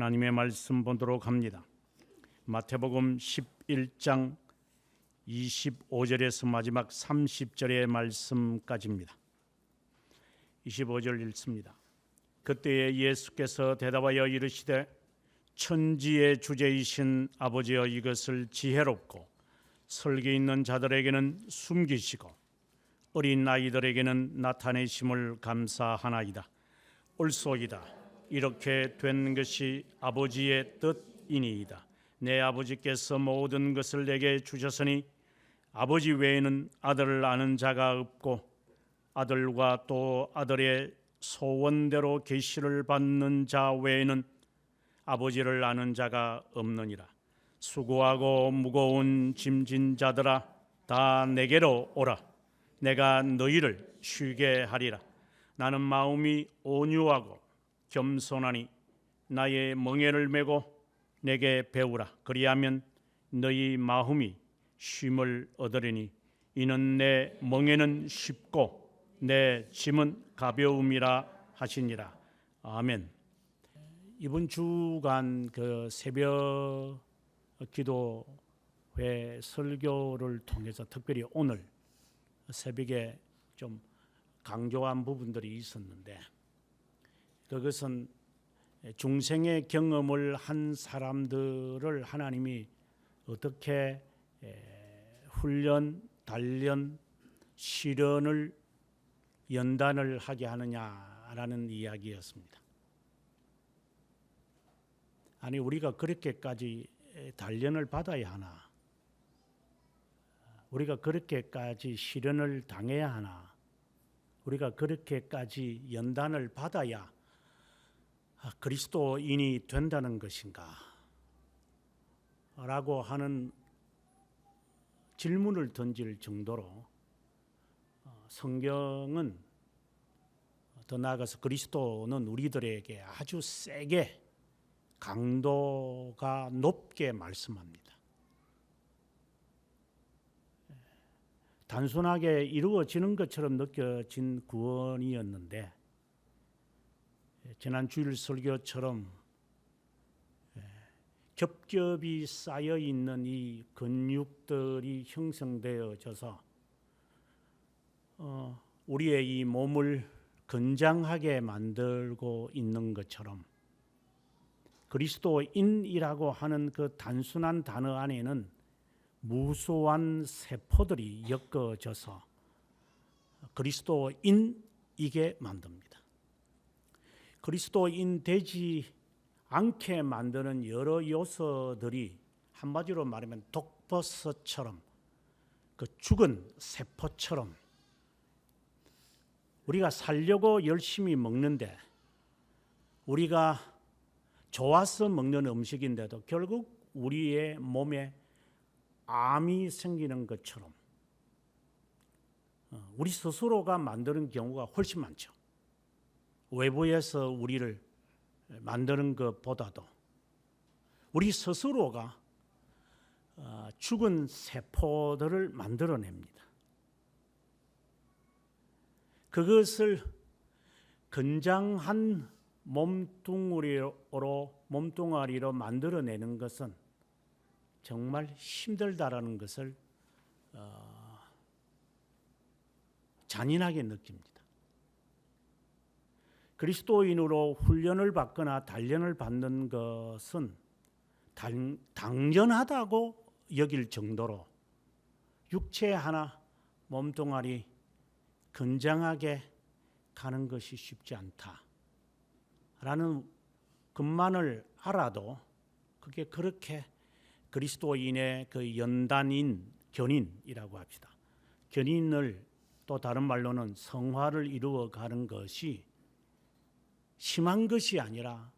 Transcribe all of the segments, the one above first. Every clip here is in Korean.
하나님의 말씀 보도록 합니다. 마태복음 11장 25절에서 마지막 30절의 말씀까지입니다. 25절 읽습니다. 그때에 예수께서 대답하여 이르시되 천지의 주제이신 아버지여, 이것을 지혜롭고 설계 있는 자들에게는 숨기시고 어린 아이들에게는 나타내심을 감사하나이다. 옳소이다. 이렇게 된 것이 아버지의 뜻이니이다. 내 아버지께서 모든 것을 내게 주셨으니 아버지 외에는 아들을 아는 자가 없고 아들과 또 아들의 소원대로 계시를 받는 자 외에는 아버지를 아는 자가 없느니라. 수고하고 무거운 짐진 자들아, 다 내게로 오라. 내가 너희를 쉬게 하리라. 나는 마음이 온유하고 겸손하니 나의 멍에를 메고 내게 배우라. 그리하면 너희 마음이 쉼을 얻으리니 이는 내 멍에는 쉽고 내 짐은 가벼움이라 하시니라. 아멘. 이번 주간 그 새벽 기도회 설교를 통해서 특별히 오늘 새벽에 좀 강조한 부분들이 있었는데, 그것은 중생의 경험을 한 사람들을 하나님이 어떻게 훈련, 단련, 실현을 연단을 하게 하느냐라는 이야기였습니다. 아니, 우리가 그렇게까지 단련을 받아야 하나? 우리가 그렇게까지 실현을 당해야 하나? 우리가 그렇게까지 연단을 받아야 그리스도인이 된다는 것인가? 라고 하는 질문을 던질 정도로 성경은, 더 나아가서 그리스도는 우리들에게 아주 세게 강도가 높게 말씀합니다. 단순하게 이루어지는 것처럼 느껴진 구원이었는데, 지난 주일 설교처럼 겹겹이 쌓여 있는 이 근육들이 형성되어져서 우리의 이 몸을 건장하게 만들고 있는 것처럼, 그리스도인이라고 하는 그 단순한 단어 안에는 무수한 세포들이 엮어져서 그리스도인이게 만듭니다. 그리스도인 되지 않게 만드는 여러 요소들이 한마디로 말하면 독버섯처럼, 그 죽은 세포처럼 우리가 살려고 열심히 먹는데, 우리가 좋아서 먹는 음식인데도 결국 우리의 몸에 암이 생기는 것처럼 우리 스스로가 만드는 경우가 훨씬 많죠. 외부에서 우리를 만드는 것보다도 우리 스스로가 죽은 세포들을 만들어냅니다. 그것을 건장한 몸뚱아리로 만들어내는 것은 정말 힘들다라는 것을 잔인하게 느낍니다. 그리스도인으로 훈련을 받거나 단련을 받는 것은 당연하다고 여길 정도로 육체 하나, 몸뚱아리 건장하게 가는 것이 쉽지 않다라는 것만을 알아도 그게 그렇게 그리스도인의 그 연단인, 견인이라고 합시다. 견인을 또 다른 말로는 성화를 이루어가는 것이 심한 것이 아니라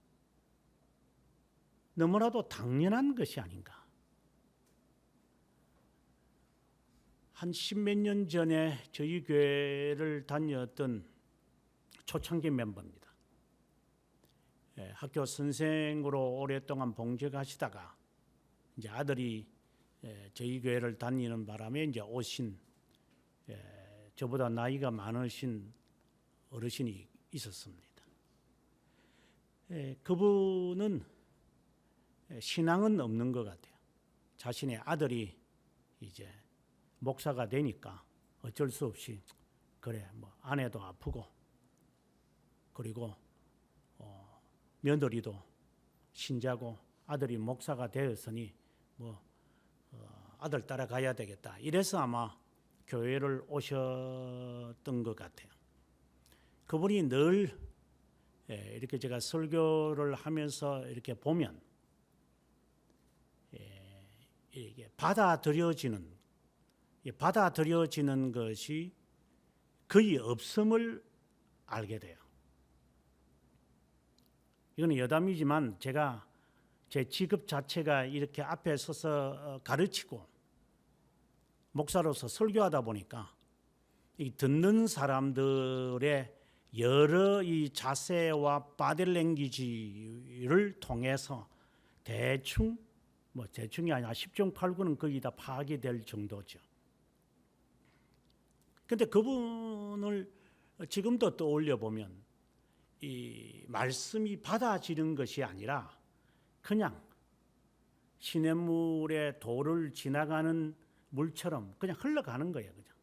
너무나도 당연한 것이 아닌가. 한 십몇 년 전에 저희 교회를 다녔던 초창기 멤버입니다. 학교 선생으로 오랫동안 봉직하시다가 이제 아들이 저희 교회를 다니는 바람에 이제 오신 저보다 나이가 많으신 어르신이 있었습니다. 그분은 신앙은 없는 것 같아요. 자신의 아들이 이제 목사가 되니까 어쩔 수 없이 그래 뭐 아내도 아프고 그리고 며느리도 신자고 아들이 목사가 되었으니 뭐 아들 따라가야 되겠다. 이래서 아마 교회를 오셨던 것 같아요. 그분이 늘 이렇게 제가 설교를 하면서 이렇게 보면 이게 받아들여지는 것이 거의 없음을 알게 돼요. 이거는 여담이지만 제가 제 직업 자체가 이렇게 앞에 서서 가르치고 목사로서 설교하다 보니까 이 듣는 사람들의 여러 이 자세와 바디랭귀지를 통해서 대충이 아니라 10중 8구는 거의 다 파악이 될 정도죠. 근데 그분을 지금도 떠올려 보면 이 말씀이 받아지는 것이 아니라 그냥 시냇물에 돌을 지나가는 물처럼 그냥 흘러가는 거예요. 그냥.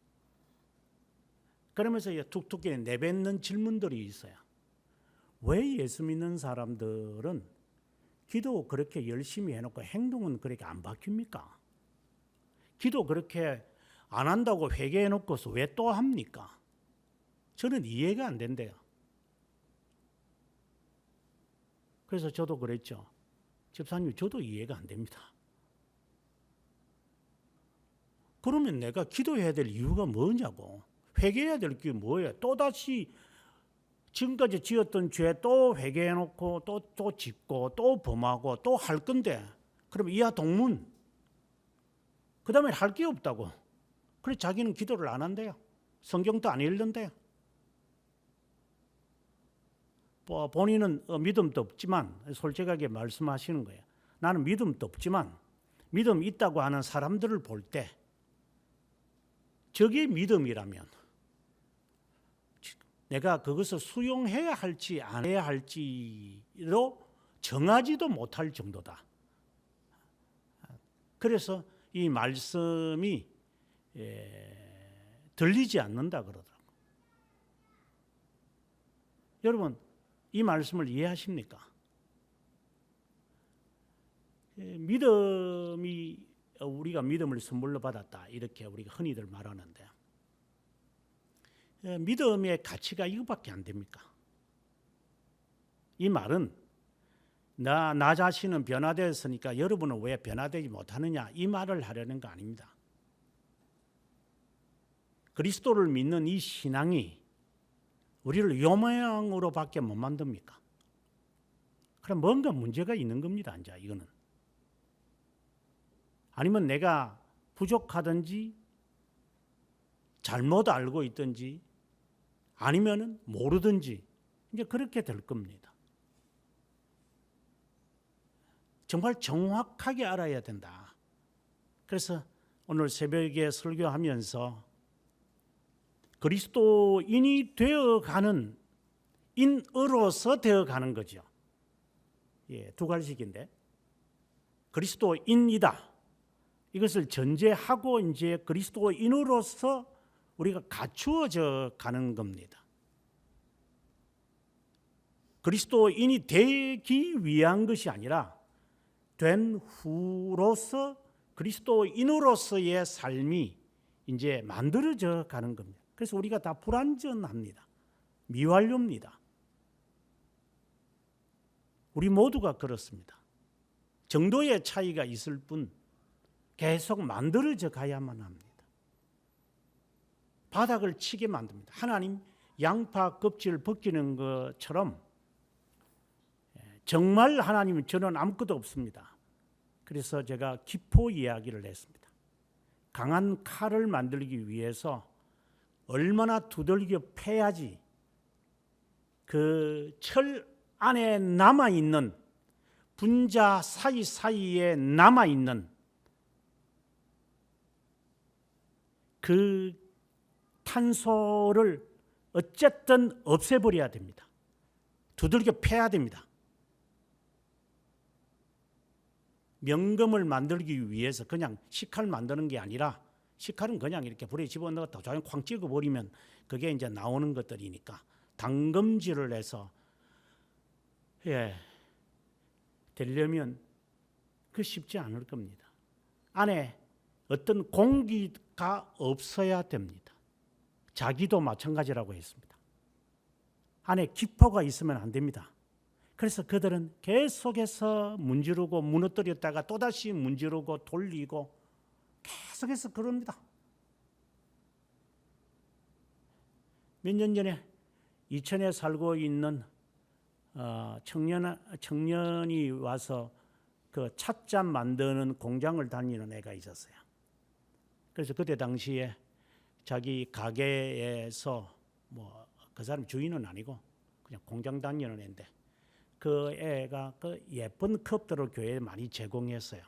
그러면서 툭툭 내뱉는 질문들이 있어요. 왜 예수 믿는 사람들은 기도 그렇게 열심히 해놓고 행동은 그렇게 안 바뀝니까? 기도 그렇게 안 한다고 회개해놓고서 왜 또 합니까? 저는 이해가 안 된대요. 그래서 저도 그랬죠. 집사님, 저도 이해가 안 됩니다. 그러면 내가 기도해야 될 이유가 뭐냐고. 회개해야 될 게 뭐예요? 또다시 지금까지 지었던 죄 또 회개해놓고 또 짓고 또 범하고 또 할 건데 그럼 이하 동문. 그 다음에 할 게 없다고. 그래서 자기는 기도를 안 한대요. 성경도 안 읽는데요. 본인은 믿음도 없지만 솔직하게 말씀하시는 거예요. 나는 믿음도 없지만 믿음 있다고 하는 사람들을 볼 때 저게 믿음이라면 내가 그것을 수용해야 할지 안 해야 할지로 정하지도 못할 정도다. 그래서 이 말씀이 들리지 않는다 그러더라고요. 여러분 이 말씀을 이해하십니까? 믿음이 우리가 믿음을 선물로 받았다 이렇게 우리가 흔히들 말하는데 믿음의 가치가 이거밖에 안 됩니까? 이 말은 나 자신은 변화되었으니까 여러분은 왜 변화되지 못하느냐 이 말을 하려는 거 아닙니다. 그리스도를 믿는 이 신앙이 우리를 요 모양으로밖에 못 만듭니까? 그럼 뭔가 문제가 있는 겁니다. 이제 이거는 아니면 내가 부족하든지 잘못 알고 있든지 아니면은 모르든지 이제 그렇게 될 겁니다. 정말 정확하게 알아야 된다. 그래서 오늘 새벽에 설교하면서 그리스도인이 되어가는 인으로서 되어가는 거죠. 두 가지씩인데 그리스도인이다. 이것을 전제하고 이제 그리스도인으로서 우리가 갖추어져 가는 겁니다. 그리스도인이 되기 위한 것이 아니라 된 후로서 그리스도인으로서의 삶이 이제 만들어져 가는 겁니다. 그래서 우리가 다 불완전합니다. 미완료입니다. 우리 모두가 그렇습니다. 정도의 차이가 있을 뿐 계속 만들어져 가야만 합니다. 바닥을 치게 만듭니다. 하나님 양파 껍질을 벗기는 것처럼 정말 하나님은 저는 아무것도 없습니다. 그래서 제가 기포 이야기를 했습니다. 강한 칼을 만들기 위해서 얼마나 두들겨 패야지 그 철 안에 남아있는 분자 사이사이에 남아있는 그 탄소를 어쨌든 없애버려야 됩니다. 두들겨 패야 됩니다. 명금을 만들기 위해서 그냥 식칼 만드는 게 아니라, 식칼은 그냥 이렇게 불에 집어넣었다 도장 쾅 찍어버리면 그게 이제 나오는 것들이니까 당금질을 해서 되려면 그 쉽지 않을 겁니다. 안에 어떤 공기가 없어야 됩니다. 자기도 마찬가지라고 했습니다. 안에 기포가 있으면 안 됩니다. 그래서 그들은 계속해서 문지르고 무너뜨렸다가 또다시 문지르고 돌리고 계속해서 그럽니다. 몇 년 전에 이천에 살고 있는 청년이 와서 그 찻잔 만드는 공장을 다니는 애가 있었어요. 그래서 그때 당시에 자기 가게에서 뭐 그 사람 주인은 아니고 그냥 공장 다니는 애인데 그 애가 그 예쁜 컵들을 교회에 많이 제공했어요.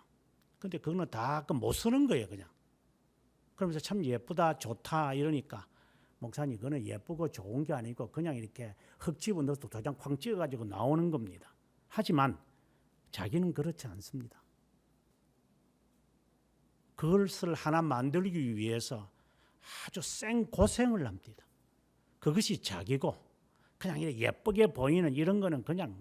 근데 그거는 다 못 쓰는 거예요, 그냥. 그러면서 참 예쁘다, 좋다 이러니까 목사님 그거는 예쁘고 좋은 게 아니고 그냥 이렇게 흙 집어넣어서 도장 쾅 찍어가지고 나오는 겁니다. 하지만 자기는 그렇지 않습니다. 그것을 하나 만들기 위해서 아주 생고생을 합니다. 그것이 자기고 그냥 예쁘게 보이는 이런 거는 그냥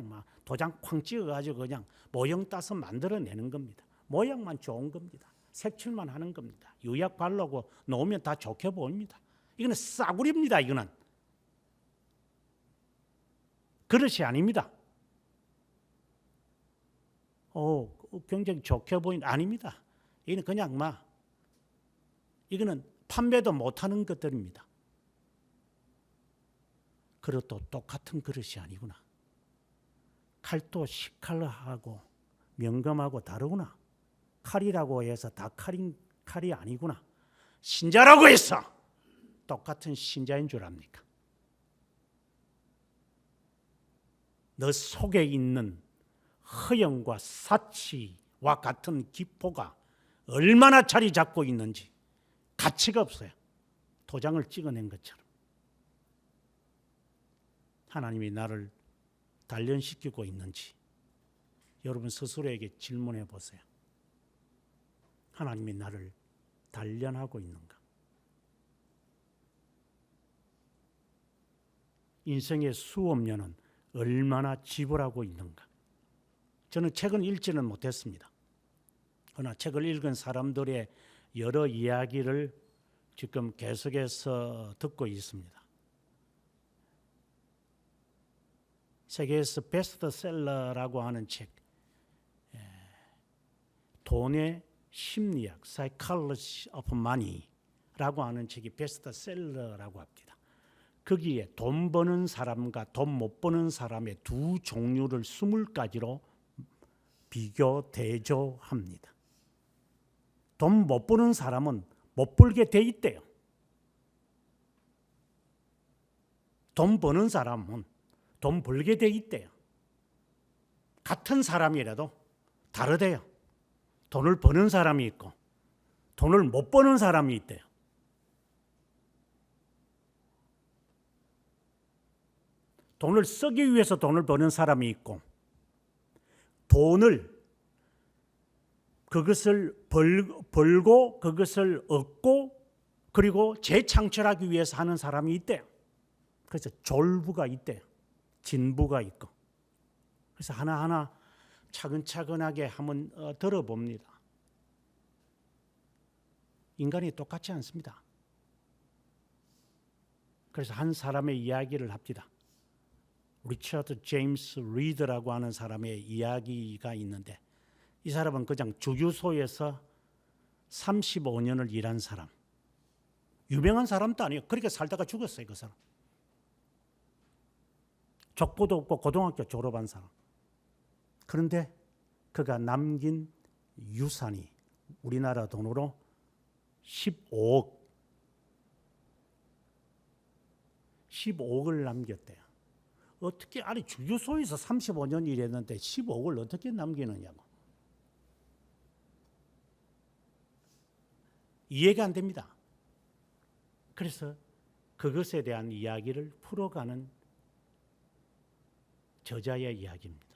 막 도장 쾅 찍어가지고 그냥 모형 따서 만들어내는 겁니다. 모양만 좋은 겁니다. 색칠만 하는 겁니다. 유약 바르고 놓으면 다 좋게 보입니다. 이거는 싸구려입니다. 이거는 그릇이 아닙니다. 굉장히 좋게 보이는 아닙니다. 이거는 그냥 막 이거는 판매도 못하는 것들입니다. 그릇도 똑같은 그릇이 아니구나. 칼도 식칼하고 명금하고 다르구나. 칼이라고 해서 다 칼이 아니구나. 신자라고 해서 똑같은 신자인 줄 압니까? 너 속에 있는 허영과 사치와 같은 기포가 얼마나 자리 잡고 있는지 가치가 없어요. 도장을 찍어낸 것처럼. 하나님이 나를 단련시키고 있는지 여러분 스스로에게 질문해 보세요. 하나님이 나를 단련하고 있는가? 인생의 수업료는 얼마나 지불하고 있는가? 저는 책은 읽지는 못했습니다. 그러나 책을 읽은 사람들의 여러 이야기를 지금 계속해서 듣고 있습니다. 세계에서 베스트셀러라고 하는 책, 돈의 심리학, Psychology of Money라고 하는 책이 베스트셀러라고 합니다. 거기에 돈 버는 사람과 돈 못 버는 사람의 두 종류를 20가지로 비교 대조합니다. 돈 못 버는 사람은 못 벌게 돼 있대요. 돈 버는 사람은 돈 벌게 돼 있대요. 같은 사람이라도 다르대요. 돈을 버는 사람이 있고 돈을 못 버는 사람이 있대요. 돈을 쓰기 위해서 돈을 버는 사람이 있고 돈을 그것을 벌고 그것을 얻고 그리고 재창출하기 위해서 하는 사람이 있대요. 그래서 졸부가 있대요. 진부가 있고. 그래서 하나하나 차근차근하게 한번 들어봅니다. 인간이 똑같지 않습니다. 그래서 한 사람의 이야기를 합니다. 리처드 제임스 리드라고 하는 사람의 이야기가 있는데 이 사람은 그냥 주유소에서 35년을 일한 사람. 유명한 사람도 아니에요. 그렇게 살다가 죽었어요. 그 사람. 족보도 없고 고등학교 졸업한 사람. 그런데 그가 남긴 유산이 우리나라 돈으로 15억을 남겼대요. 어떻게 아니 주유소에서 35년 일했는데 15억을 어떻게 남기느냐고. 이해가 안 됩니다. 그래서 그것에 대한 이야기를 풀어가는 저자의 이야기입니다.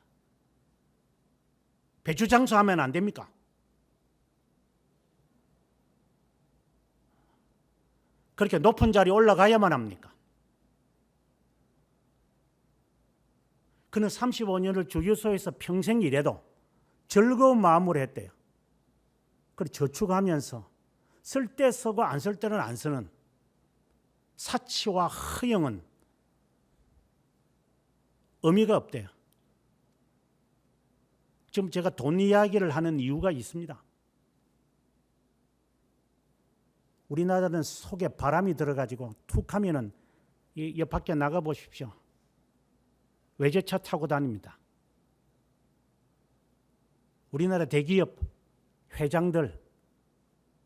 배추 장사하면 안 됩니까? 그렇게 높은 자리에 올라가야만 합니까? 그는 35년을 주유소에서 평생 일해도 즐거운 마음으로 했대요. 그리고 저축하면서 쓸 때 쓰고 안 쓸 때는 안 쓰는 사치와 허영은 의미가 없대요. 지금 제가 돈 이야기를 하는 이유가 있습니다. 우리나라는 속에 바람이 들어가지고 툭 하면은 옆 밖에 나가 보십시오. 외제차 타고 다닙니다. 우리나라 대기업 회장들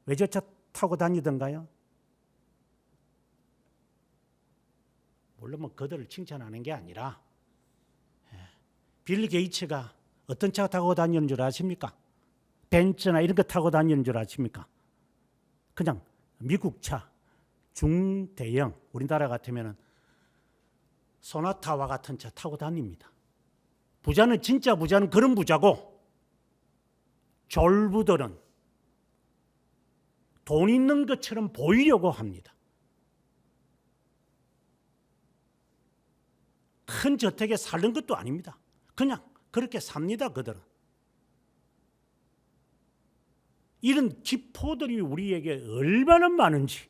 외제차 타고 다니던가요? 물론 뭐 그들을 칭찬하는 게 아니라 빌 게이츠가 어떤 차 타고 다니는 줄 아십니까? 벤츠나 이런 거 타고 다니는 줄 아십니까? 그냥 미국 차 중대형, 우리나라 같으면 소나타와 같은 차 타고 다닙니다. 부자는 진짜 부자는 그런 부자고, 졸부들은 돈 있는 것처럼 보이려고 합니다. 큰 저택에 사는 것도 아닙니다. 그냥 그렇게 삽니다, 그들은. 이런 기포들이 우리에게 얼마나 많은지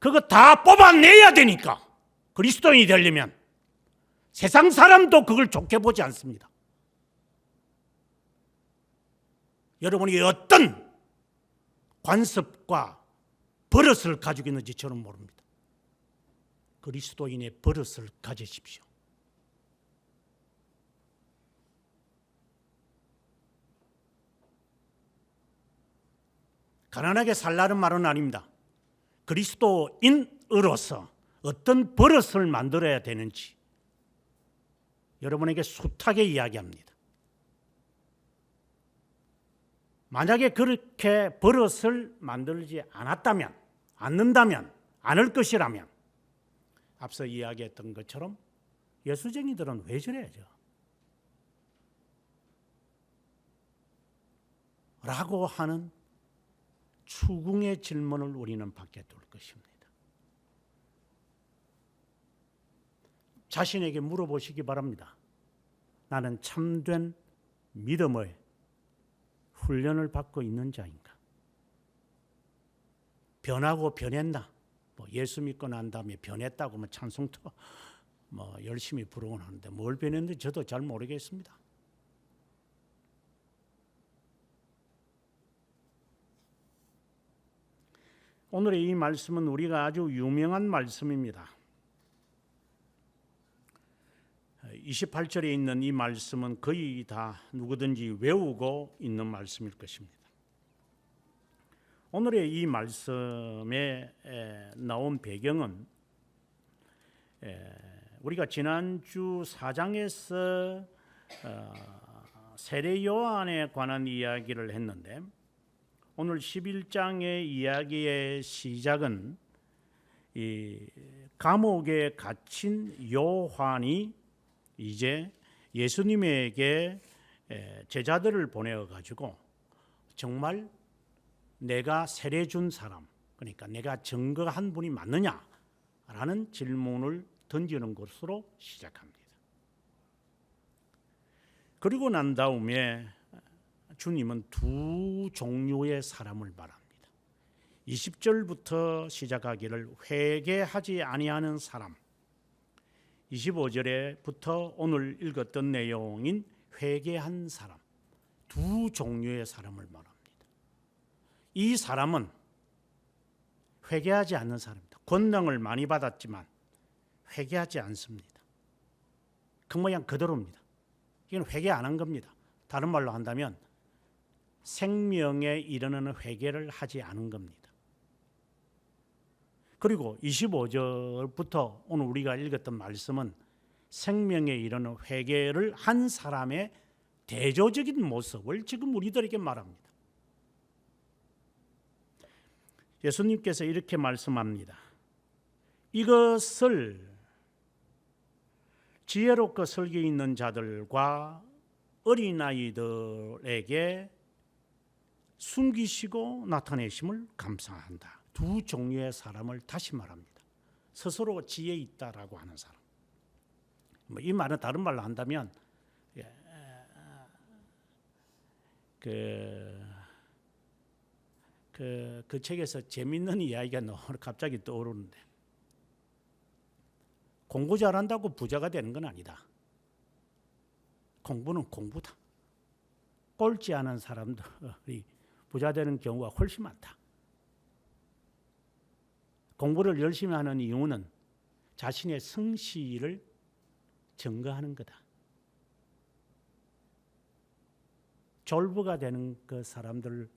그거 다 뽑아내야 되니까. 그리스도인이 되려면 세상 사람도 그걸 좋게 보지 않습니다. 여러분이 어떤 관습과 버릇을 가지고 있는지 저는 모릅니다. 그리스도인의 버릇을 가지십시오. 가난하게 살라는 말은 아닙니다. 그리스도인으로서 어떤 버릇을 만들어야 되는지 여러분에게 숱하게 이야기합니다. 만약에 그렇게 버릇을 만들지 않을 것이라면 앞서 이야기했던 것처럼 예수쟁이들은 왜 저래야죠? 라고 하는 추궁의 질문을 우리는 받게 될 것입니다. 자신에게 물어보시기 바랍니다. 나는 참된 믿음의 훈련을 받고 있는 자인가? 변하고 변했나? 예수 믿고 난 다음에 변했다고 찬송터 열심히 부르곤 하는데 뭘 변했는지 저도 잘 모르겠습니다. 오늘의 이 말씀은 우리가 아주 유명한 말씀입니다. 28절에 있는 이 말씀은 거의 다 누구든지 외우고 있는 말씀일 것입니다. 오늘의 이 말씀에 나온 배경은 우리가 지난주 4장에서 세례 요한에 관한 이야기를 했는데 오늘 11장의 이야기의 시작은 이 감옥에 갇힌 요한이 이제 예수님에게 제자들을 보내어 가지고 정말 내가 세례 준 사람, 그러니까 내가 증거한 분이 맞느냐라는 질문을 던지는 것으로 시작합니다. 그리고 난 다음에 주님은 두 종류의 사람을 말합니다. 20절부터 시작하기를 회개하지 아니하는 사람, 25절에부터 오늘 읽었던 내용인 회개한 사람, 두 종류의 사람을 말합니다. 이 사람은 회개하지 않는 사람입니다. 권능을 많이 받았지만 회개하지 않습니다. 그 모양 그대로입니다. 이건 회개 안 한 겁니다. 다른 말로 한다면 생명에 이르는 회개를 하지 않은 겁니다. 그리고 25절부터 오늘 우리가 읽었던 말씀은 생명에 이르는 회개를 한 사람의 대조적인 모습을 지금 우리들에게 말합니다. 예수님께서 이렇게 말씀합니다. 이것을 지혜롭고 설교 있는 자들과 어린아이들에게 숨기시고 나타내심을 감사한다. 두 종류의 사람을 다시 말합니다. 스스로 지혜 있다라고 하는 사람. 이 말은 다른 말로 한다면 그 책에서 재밌는 이야기가 갑자기 떠오르는데, 공부 잘한다고 부자가 되는 건 아니다. 공부는 공부다. 꼴찌 않은 사람들이 부자 되는 경우가 훨씬 많다. 공부를 열심히 하는 이유는 자신의 성실을 증거하는 거다. 졸부가 되는 그 사람들의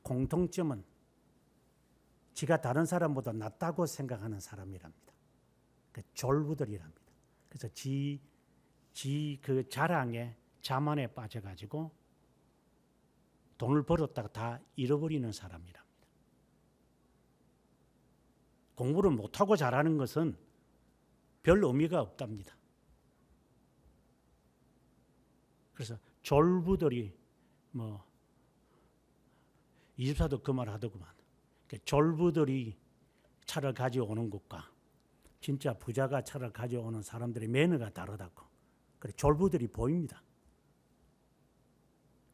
공통점은 지가 다른 사람보다 낫다고 생각하는 사람이랍니다. 그 졸부들이랍니다. 그래서 지 그 자랑에 자만에 빠져가지고 돈을 벌었다가 다 잃어버리는 사람이랍니다. 공부를 못하고 잘하는 것은 별 의미가 없답니다. 그래서 졸부들이 이집사도 그 말 하더구만. 졸부들이 차를 가져오는 것과 진짜 부자가 차를 가져오는 사람들의 매너가 다르다고. 그래, 졸부들이 보입니다.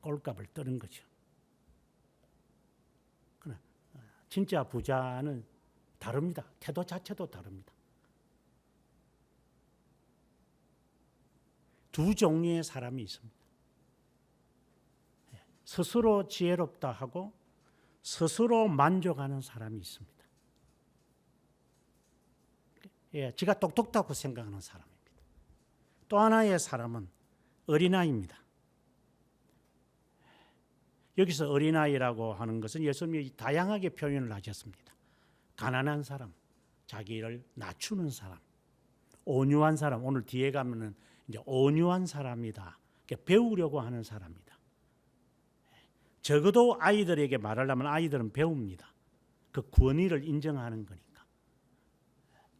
꼴값을 떠는 거죠. 그래, 진짜 부자는 다릅니다. 태도 자체도 다릅니다. 두 종류의 사람이 있습니다. 스스로 지혜롭다 하고 스스로 만족하는 사람이 있습니다. 지가 똑똑하다고 생각하는 사람입니다. 또 하나의 사람은 어린아이입니다. 여기서 어린아이라고 하는 것은 예수님이 다양하게 표현을 하셨습니다. 가난한 사람, 자기를 낮추는 사람, 온유한 사람, 오늘 뒤에 가면은 이제 온유한 사람이다. 배우려고 하는 사람이다. 적어도 아이들에게 말하려면 아이들은 배웁니다. 그 권위를 인정하는 거니까.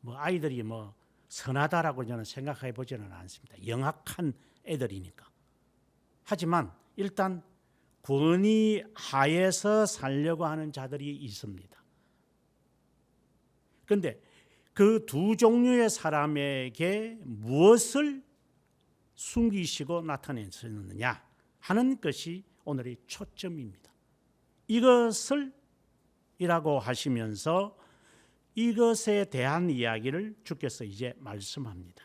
아이들이 선하다라고 저는 생각해 보지는 않습니다. 영악한 애들이니까. 하지만 일단 권위 하에서 살려고 하는 자들이 있습니다. 그런데 그 두 종류의 사람에게 무엇을 숨기시고 나타내셨느냐 하는 것이 오늘의 초점입니다. 이것을 이라고 하시면서 이것에 대한 이야기를 주께서 이제 말씀합니다.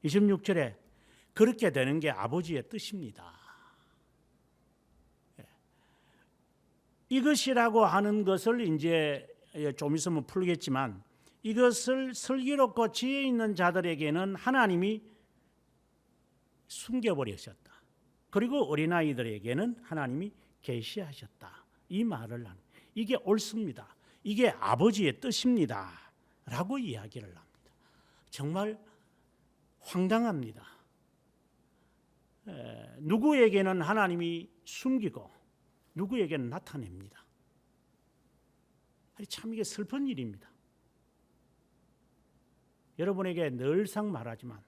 26절에 그렇게 되는 게 아버지의 뜻입니다. 이것이라고 하는 것을 이제 좀 있으면 풀겠지만, 이것을 슬기롭고 지혜 있는 자들에게는 하나님이 숨겨버리셨다. 그리고 어린아이들에게는 하나님이 계시하셨다. 이 말을 합니다. 이게 옳습니다. 이게 아버지의 뜻입니다. 라고 이야기를 합니다. 정말 황당합니다. 누구에게는 하나님이 숨기고 누구에게는 나타냅니다. 참 이게 슬픈 일입니다. 여러분에게 늘상 말하지만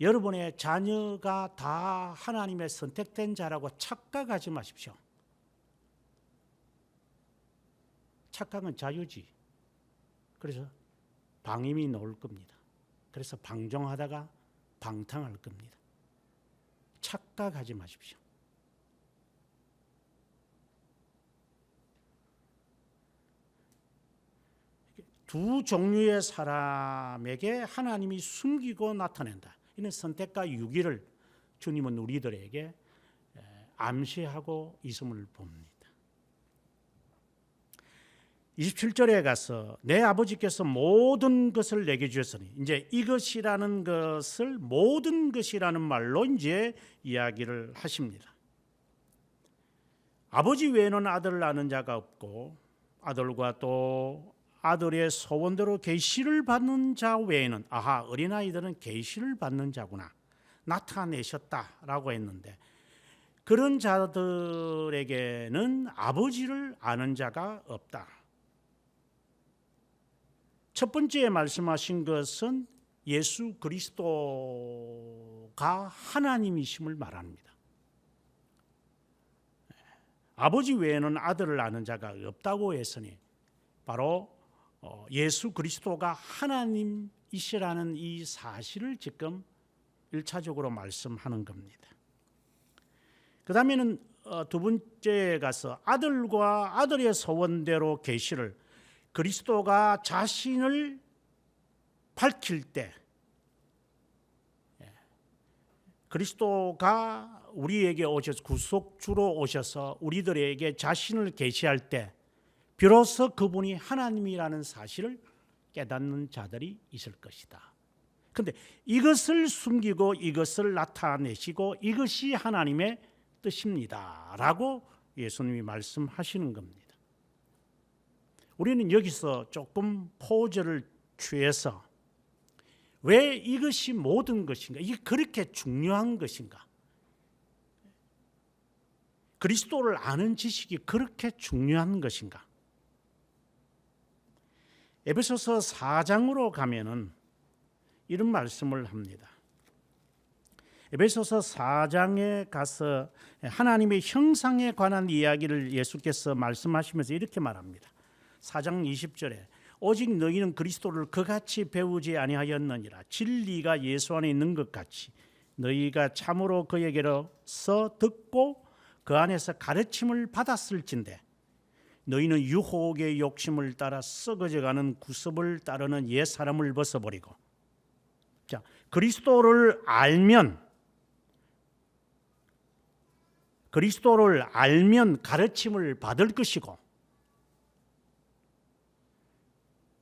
여러분의 자녀가 다 하나님의 선택된 자라고 착각하지 마십시오. 착각은 자유지. 그래서 방임이 나올 겁니다. 그래서 방종하다가 방탕할 겁니다. 착각하지 마십시오. 두 종류의 사람에게 하나님이 숨기고 나타낸다. 이는 선택과 유기를 주님은 우리들에게 암시하고 있음을 봅니다. 27절에 가서 내 아버지께서 모든 것을 내게 주셨으니, 이제 이것이라는 것을 모든 것이라는 말로 이제 이야기를 하십니다. 아버지 외에는 아들을 아는 자가 없고 아들과 또 아들의 소원대로 계시를 받는 자 외에는, 어린아이들은 계시를 받는 자구나, 나타내셨다라고 했는데, 그런 자들에게는 아버지를 아는 자가 없다. 첫 번째 말씀하신 것은 예수 그리스도가 하나님이심을 말합니다. 아버지 외에는 아들을 아는 자가 없다고 했으니 바로 예수 그리스도가 하나님이시라는 이 사실을 지금 1차적으로 말씀하는 겁니다. 그 다음에는 두 번째에 가서 아들과 아들의 소원대로 계시를 그리스도가 자신을 밝힐 때, 그리스도가 우리에게 오셔서 구속주로 오셔서 우리들에게 자신을 계시할 때 비로소 그분이 하나님이라는 사실을 깨닫는 자들이 있을 것이다. 그런데 이것을 숨기고 이것을 나타내시고 이것이 하나님의 뜻입니다 라고 예수님이 말씀하시는 겁니다. 우리는 여기서 조금 포즈를 취해서 왜 이것이 모든 것인가? 이게 그렇게 중요한 것인가? 그리스도를 아는 지식이 그렇게 중요한 것인가? 에베소서 4장으로 가면은 이런 말씀을 합니다. 에베소서 4장에 가서 하나님의 형상에 관한 이야기를 예수께서 말씀하시면서 이렇게 말합니다. 4장 20절에 오직 너희는 그리스도를 그같이 배우지 아니하였느니라. 진리가 예수 안에 있는 것 같이 너희가 참으로 그에게로서 듣고 그 안에서 가르침을 받았을진데 너희는 유혹의 욕심을 따라 썩어져가는 구습을 따르는 옛 사람을 벗어버리고, 자, 그리스도를 알면 가르침을 받을 것이고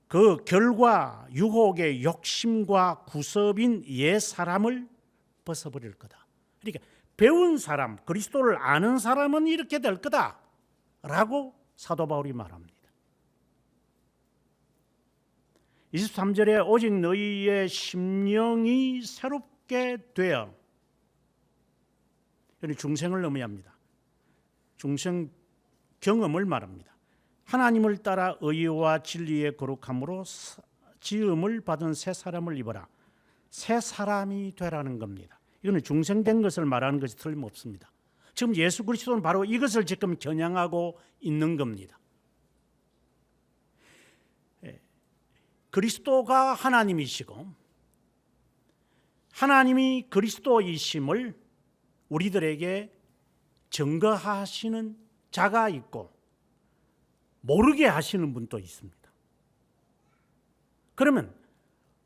그 결과 유혹의 욕심과 구습인 옛 사람을 벗어버릴 거다. 그러니까 배운 사람, 그리스도를 아는 사람은 이렇게 될 거다라고 사도 바울이 말합니다. 23절에 오직 너희의 심령이 새롭게 되어, 중생을 의미합니다. 중생 경험을 말합니다. 하나님을 따라 의와 진리의 거룩함으로 지음을 받은 새 사람을 입어라. 새 사람이 되라는 겁니다. 이거는 중생된 것을 말하는 것이 틀림없습니다. 지금 예수 그리스도는 바로 이것을 지금 겨냥하고 있는 겁니다. 그리스도가 하나님이시고 하나님이 그리스도이심을 우리들에게 증거하시는 자가 있고 모르게 하시는 분도 있습니다. 그러면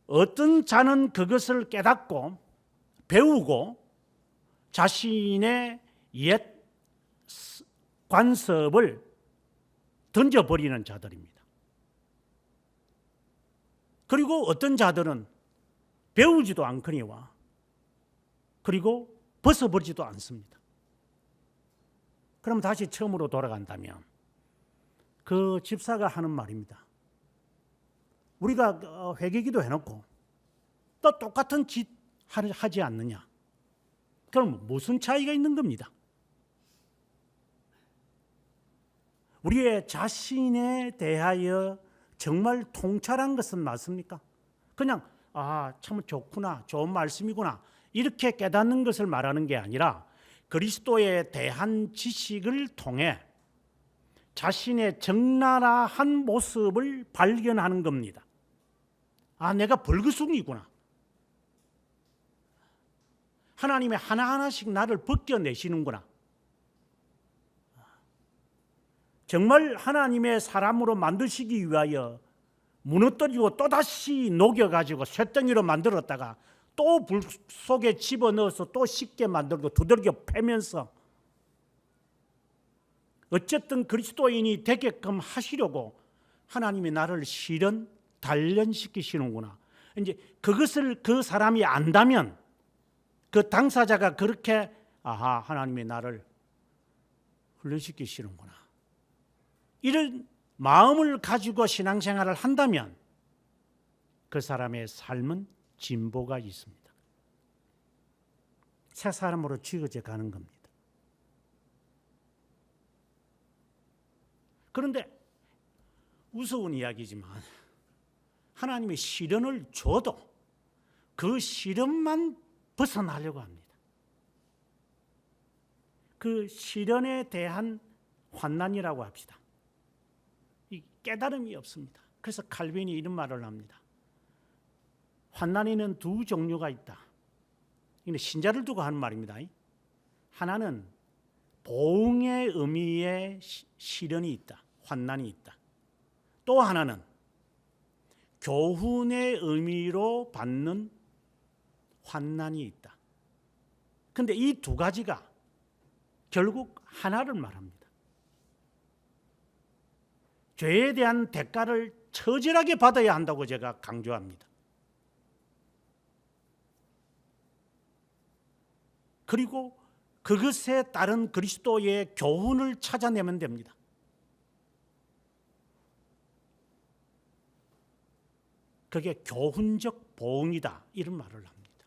어떤 자는 그것을 깨닫고 배우고 자신의 옛 관습을 던져버리는 자들입니다. 그리고 어떤 자들은 배우지도 않거니와 그리고 벗어버리지도 않습니다. 그럼 다시 처음으로 돌아간다면 그 집사가 하는 말입니다. 우리가 회개기도 해놓고 또 똑같은 짓 하지 않느냐? 그럼 무슨 차이가 있는 겁니다? 우리의 자신에 대하여 정말 통찰한 것은 맞습니까? 그냥 참 좋구나, 좋은 말씀이구나 이렇게 깨닫는 것을 말하는 게 아니라 그리스도에 대한 지식을 통해 자신의 적나라한 모습을 발견하는 겁니다. 내가 벌거숭이구나. 하나님이 하나하나씩 나를 벗겨내시는구나. 정말 하나님의 사람으로 만드시기 위하여 무너뜨리고 또다시 녹여가지고 쇳덩이로 만들었다가 또 불 속에 집어넣어서 또 쉽게 만들고 두들겨 패면서 어쨌든 그리스도인이 되게끔 하시려고 하나님이 나를 실현, 단련시키시는구나. 이제 그것을 그 사람이 안다면 그 당사자가 그렇게 하나님이 나를 훈련시키시는구나. 이런 마음을 가지고 신앙생활을 한다면 그 사람의 삶은 진보가 있습니다. 새 사람으로 지어져 가는 겁니다. 그런데 우스운 이야기지만 하나님의 시련을 줘도 그 시련만 벗어나려고 합니다. 그 시련에 대한 환난이라고 합시다. 이 깨달음이 없습니다. 그래서 칼빈이 이런 말을 합니다. 환난에는 두 종류가 있다. 이게 신자를 두고 하는 말입니다. 하나는 보응의 의미의 시련이 있다. 환난이 있다. 또 하나는 교훈의 의미로 받는 환난이 있다. 그런데 이 두 가지가 결국 하나를 말합니다. 죄에 대한 대가를 처절하게 받아야 한다고 제가 강조합니다. 그리고 그것에 따른 그리스도의 교훈을 찾아내면 됩니다. 그게 교훈적 보응이다, 이런 말을 합니다.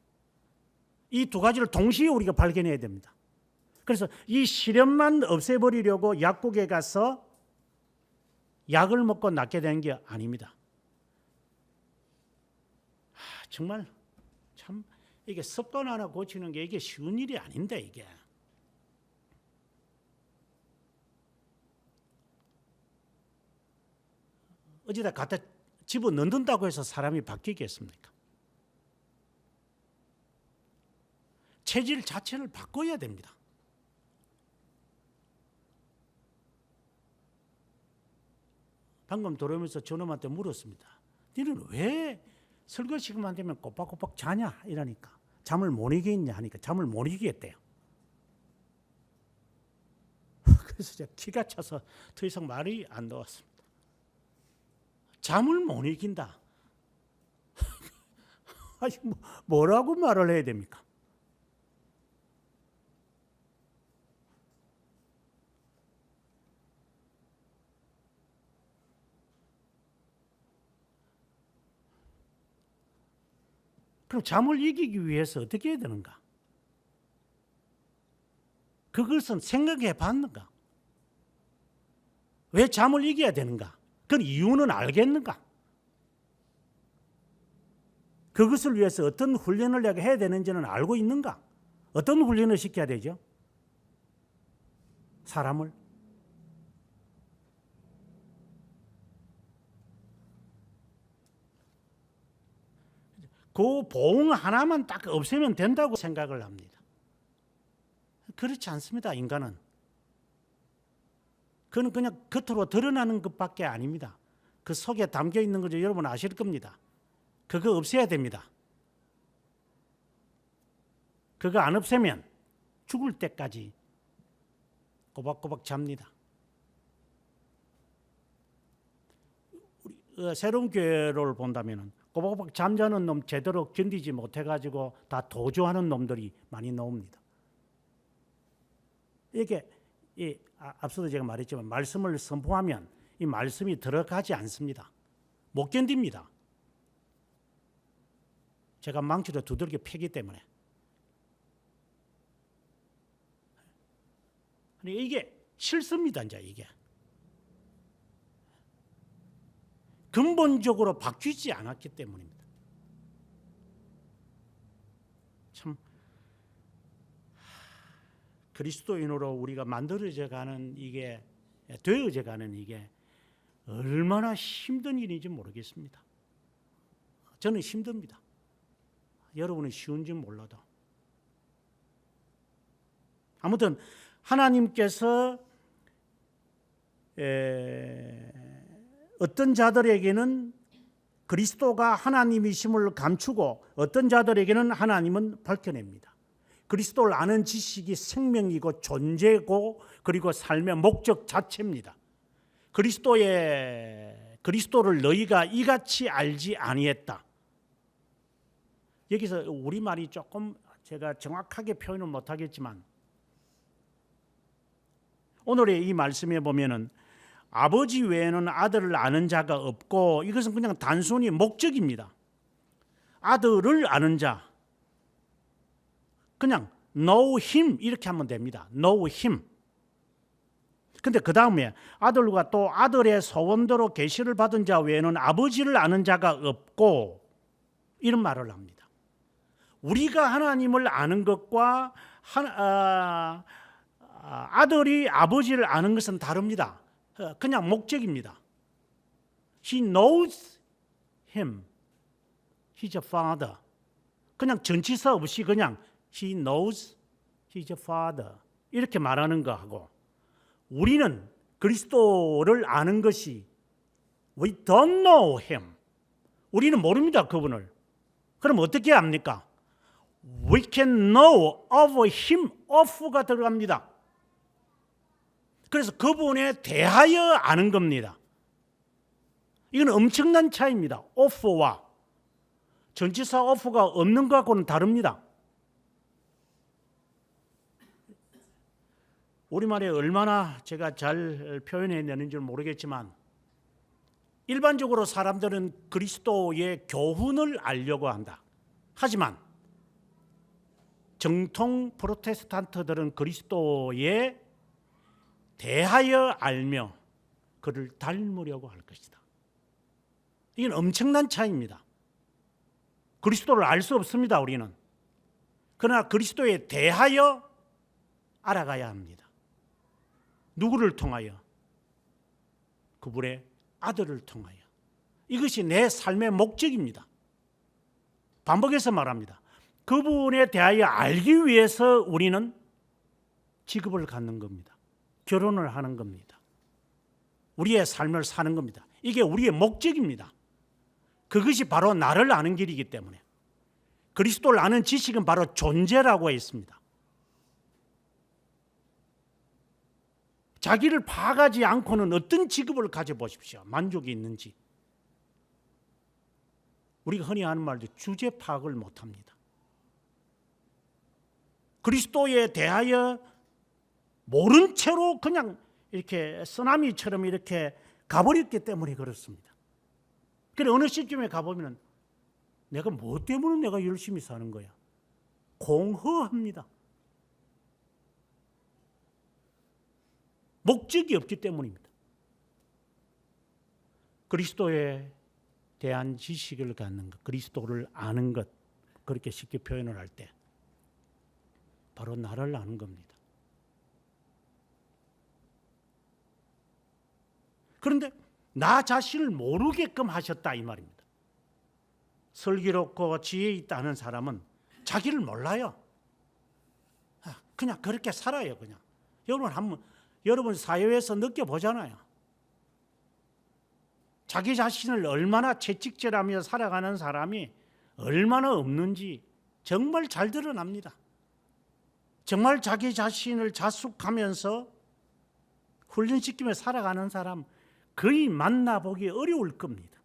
이 두 가지를 동시에 우리가 발견해야 됩니다. 그래서 이 시련만 없애버리려고 약국에 가서 약을 먹고 낫게 되는 게 아닙니다. 정말 참 이게 습관 하나 고치는 게 이게 쉬운 일이 아닌데, 이게. 어디다 갖다 집어넣는다고 해서 사람이 바뀌겠습니까? 체질 자체를 바꿔야 됩니다. 방금 들어오면서 저놈한테 물었습니다. 너는 왜 설거 시간만 되면 꼬박꼬박 자냐? 이러니까. 잠을 못 이기겠냐 하니까 잠을 못 이기겠대요. 그래서 제가 기가 차서 더 이상 말이 안 나왔습니다. 잠을 못 이긴다. 아니, 뭐라고 말을 해야 됩니까? 그럼 잠을 이기기 위해서 어떻게 해야 되는가? 그것은 생각해 봤는가? 왜 잠을 이겨야 되는가? 그 이유는 알겠는가? 그것을 위해서 어떤 훈련을 내가 해야 되는지는 알고 있는가? 어떤 훈련을 시켜야 되죠? 사람을. 그 보응 하나만 딱 없애면 된다고 생각을 합니다. 그렇지 않습니다, 인간은. 그건 그냥 겉으로 드러나는 것밖에 아닙니다. 그 속에 담겨 있는 거죠. 여러분 아실 겁니다. 그거 없애야 됩니다. 그거 안 없애면 죽을 때까지 꼬박꼬박 잡니다. 우리 새로운 교회를 본다면 꼬박꼬박 잠자는 놈 제대로 견디지 못해가지고 다 도주하는 놈들이 많이 나옵니다. 이게 앞서도 제가 말했지만 말씀을 선포하면 이 말씀이 들어가지 않습니다. 못 견딥니다. 제가 망치로 두들겨 패기 때문에. 이게 실수입니다, 이제 이게. 근본적으로 바뀌지 않았기 때문입니다. 참 그리스도인으로 우리가 만들어져 가는 이게, 되어져 가는 이게 얼마나 힘든 일인지 모르겠습니다. 저는 힘듭니다. 여러분은 쉬운지 몰라도. 아무튼 하나님께서 어떤 자들에게는 그리스도가 하나님이심을 감추고 어떤 자들에게는 하나님은 밝혀냅니다. 그리스도를 아는 지식이 생명이고 존재고 그리고 삶의 목적 자체입니다. 그리스도를 너희가 이같이 알지 아니했다. 여기서 우리말이 조금 제가 정확하게 표현을 못하겠지만 오늘의 이 말씀에 보면은 아버지 외에는 아들을 아는 자가 없고, 이것은 그냥 단순히 목적입니다. 아들을 아는 자, 그냥 know him 이렇게 하면 됩니다. know him. 근데 그 다음에 아들과 또 아들의 소원대로 계시를 받은 자 외에는 아버지를 아는 자가 없고, 이런 말을 합니다. 우리가 하나님을 아는 것과 아들이 아버지를 아는 것은 다릅니다. 그냥 목적입니다. He knows him. He's a father. 그냥 전치사 없이 그냥 He knows he's a father. 이렇게 말하는 거하고 우리는 그리스도를 아는 것이 We don't know him. 우리는 모릅니다. 그분을. 그럼 어떻게 합니까? We can know of him. of가 들어갑니다. 그래서 그분에 대하여 아는 겁니다. 이건 엄청난 차이입니다. of와 전치사 of가 없는 것하고는 다릅니다. 우리말에 얼마나 제가 잘 표현해내는지 모르겠지만 일반적으로 사람들은 그리스도의 교훈을 알려고 한다. 하지만 정통 프로테스탄트들은 그리스도에 대하여 알며 그를 닮으려고 할 것이다. 이건 엄청난 차이입니다. 그리스도를 알 수 없습니다. 우리는. 그러나 그리스도에 대하여 알아가야 합니다. 누구를 통하여? 그분의 아들을 통하여. 이것이 내 삶의 목적입니다. 반복해서 말합니다. 그분에 대하여 알기 위해서 우리는 직업을 갖는 겁니다. 결혼을 하는 겁니다. 우리의 삶을 사는 겁니다. 이게 우리의 목적입니다. 그것이 바로 나를 아는 길이기 때문에 그리스도를 아는 지식은 바로 존재라고 했습니다. 자기를 파악하지 않고는 어떤 직업을 가져보십시오. 만족이 있는지. 우리가 흔히 하는 말도 주제 파악을 못합니다. 그리스도에 대하여 모른 채로 그냥 이렇게 쓰나미처럼 이렇게 가버렸기 때문에 그렇습니다. 그래 어느 시점에 가보면 내가 뭐 때문에 내가 열심히 사는 거야? 공허합니다. 목적이 없기 때문입니다. 그리스도에 대한 지식을 갖는 것, 그리스도를 아는 것, 그렇게 쉽게 표현을 할 때 바로 나를 아는 겁니다. 그런데 나 자신을 모르게끔 하셨다 이 말입니다. 슬기롭고 지혜 있다는 사람은 자기를 몰라요. 그냥 그렇게 살아요. 그냥 여러분 사회에서 느껴보잖아요. 자기 자신을 얼마나 채찍질하며 살아가는 사람이 얼마나 없는지 정말 잘 드러납니다. 정말 자기 자신을 자숙하면서 훈련시키며 살아가는 사람 거의 만나보기 어려울 겁니다.